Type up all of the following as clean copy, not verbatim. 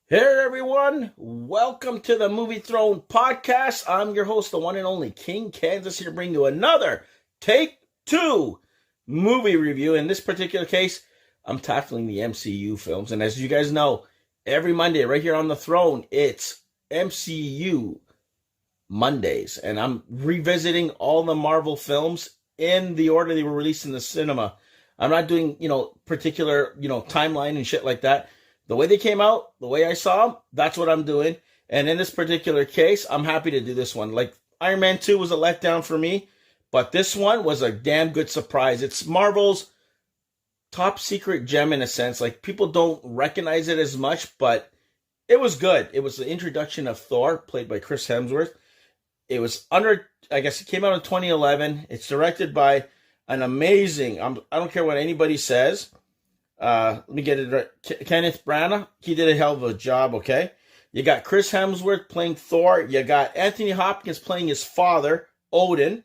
Hey everyone, welcome to the Movie Throne podcast. I'm your host, the one and only King Kansas, here to bring you another Take Two movie review. In this particular case, I'm tackling the MCU films. And as you guys know, every Monday right here on the throne, it's MCU Mondays. And I'm revisiting all the Marvel films in the order they were released in the cinema. I'm not doing, particular, timeline and shit like that. The way they came out, the way I saw them, that's what I'm doing. And in this particular case, I'm happy to do this one. Like, Iron Man 2 was a letdown for me, but this one was a damn good surprise. It's Marvel's top secret gem in a sense. Like, people don't recognize it as much, but it was good. It was the introduction of Thor, played by Chris Hemsworth. I guess it came out in 2011. It's directed by an amazing, I don't care what anybody says. Let me get it right. Kenneth Branagh. He did a hell of a job, okay? You got Chris Hemsworth playing Thor. You got Anthony Hopkins playing his father, Odin.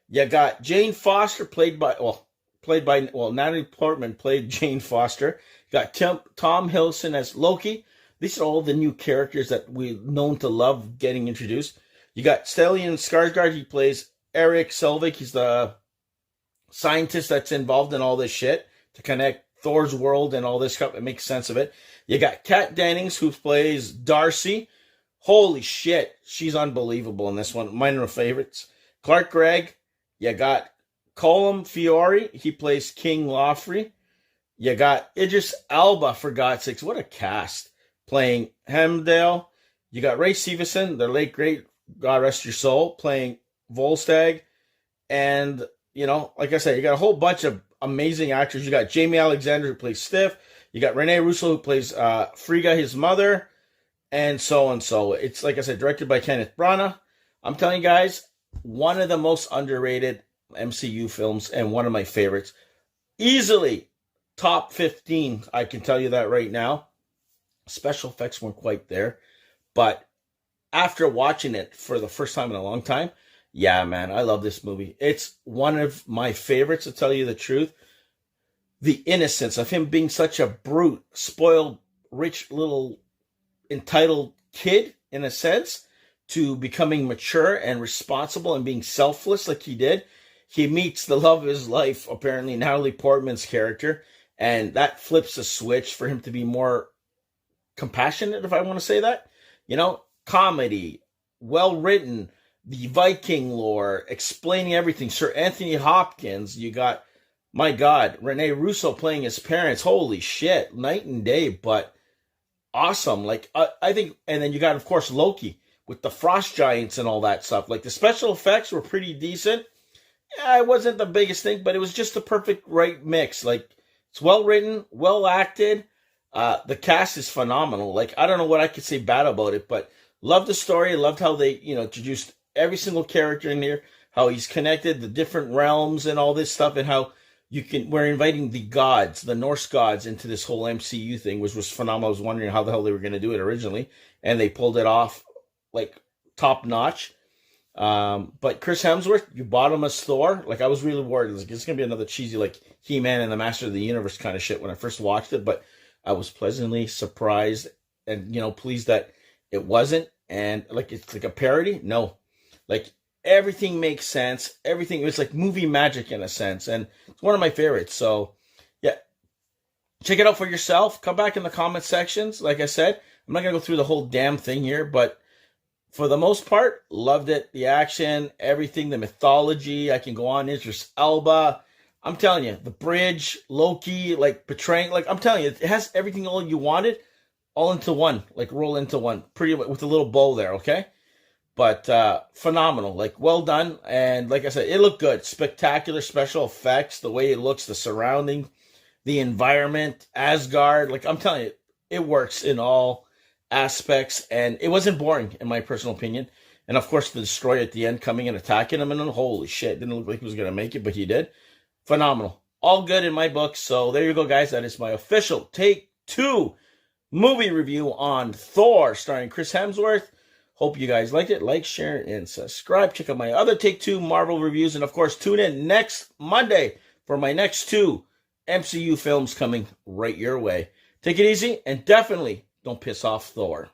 You got Jane Foster, Natalie Portman played Jane Foster. You got Tom Hiddleston as Loki. These are all the new characters that we've known to love getting introduced. You got Stellan Skarsgård. He plays Eric Selvig. He's the scientist that's involved in all this shit to connect Thor's world and all this stuff. It makes sense of it. You got Kat Dennings, who plays Darcy. Holy shit, she's unbelievable in this one. Mine are my favorites. Clark Gregg. You got Colm Fiore. He plays King Joffrey. You got Idris Elba, for God's sakes. What a cast. Playing Heimdall. You got Ray Stevenson, the late great, God rest your soul, playing Volstagg. And, like I said, you got a whole bunch of amazing actors. You got Jamie Alexander, who plays Stiff. You got Renee Russo, who plays Frigga, his mother, and so on. So it's, like I said, directed by Kenneth Branagh. I'm telling you guys, one of the most underrated MCU films and one of my favorites. Easily top 15, I can tell you that right now. Special effects weren't quite there, but after watching it for the first time in a long time, yeah, man, I love this movie. It's one of my favorites, to tell you the truth. The innocence of him being such a brute, spoiled, rich, little entitled kid, in a sense, to becoming mature and responsible and being selfless like he did. He meets the love of his life, apparently, Natalie Portman's character, and that flips a switch for him to be more compassionate, if I want to say that. Comedy, well written, the Viking lore, explaining everything. Sir Anthony Hopkins, you got, my God, Renee Russo playing his parents. Holy shit, night and day, but awesome. Like, I think, and then you got, of course, Loki with the frost giants and all that stuff. Like, the special effects were pretty decent. Yeah, it wasn't the biggest thing, but it was just the perfect right mix. Like, it's well written, well acted. The cast is phenomenal. Like, I don't know what I could say bad about it, but loved the story. Loved how they, introduced every single character in here, how he's connected, the different realms and all this stuff, and how we're inviting the gods, the Norse gods, into this whole MCU thing, which was phenomenal. I was wondering how the hell they were going to do it originally, and they pulled it off, like, top notch. But Chris Hemsworth, you bought him as Thor. Like, I was really worried. Like, it's going to be another cheesy, like, He-Man and the Master of the Universe kind of shit when I first watched it, but I was pleasantly surprised and, pleased that it wasn't. And, like, it's like a parody. No. Like, everything makes sense. Everything, it's like movie magic in a sense. And it's one of my favorites. So, yeah. Check it out for yourself. Come back in the comment sections. Like I said, I'm not going to go through the whole damn thing here, but for the most part, loved it. The action, everything, the mythology. I can go on. Idris Elba. I'm telling you, the bridge, Loki, like, betraying. Like, I'm telling you, it has everything all you wanted, all into one. Like, roll into one. Pretty, with a little bow there, okay? But phenomenal, like, well done. And like I said, it looked good. Spectacular special effects, the way it looks, the surrounding, the environment, Asgard. Like, I'm telling you, it works in all aspects. And it wasn't boring, in my personal opinion. And of course, the destroyer at the end coming and attacking him. And then, holy shit, didn't look like he was going to make it, but he did. Phenomenal. All good in my book. So there you go, guys. That is my official Take Two movie review on Thor, starring Chris Hemsworth. Hope you guys liked it. Like, share, and subscribe. Check out my other Take Two Marvel reviews. And, of course, tune in next Monday for my next two MCU films coming right your way. Take it easy, and definitely don't piss off Thor.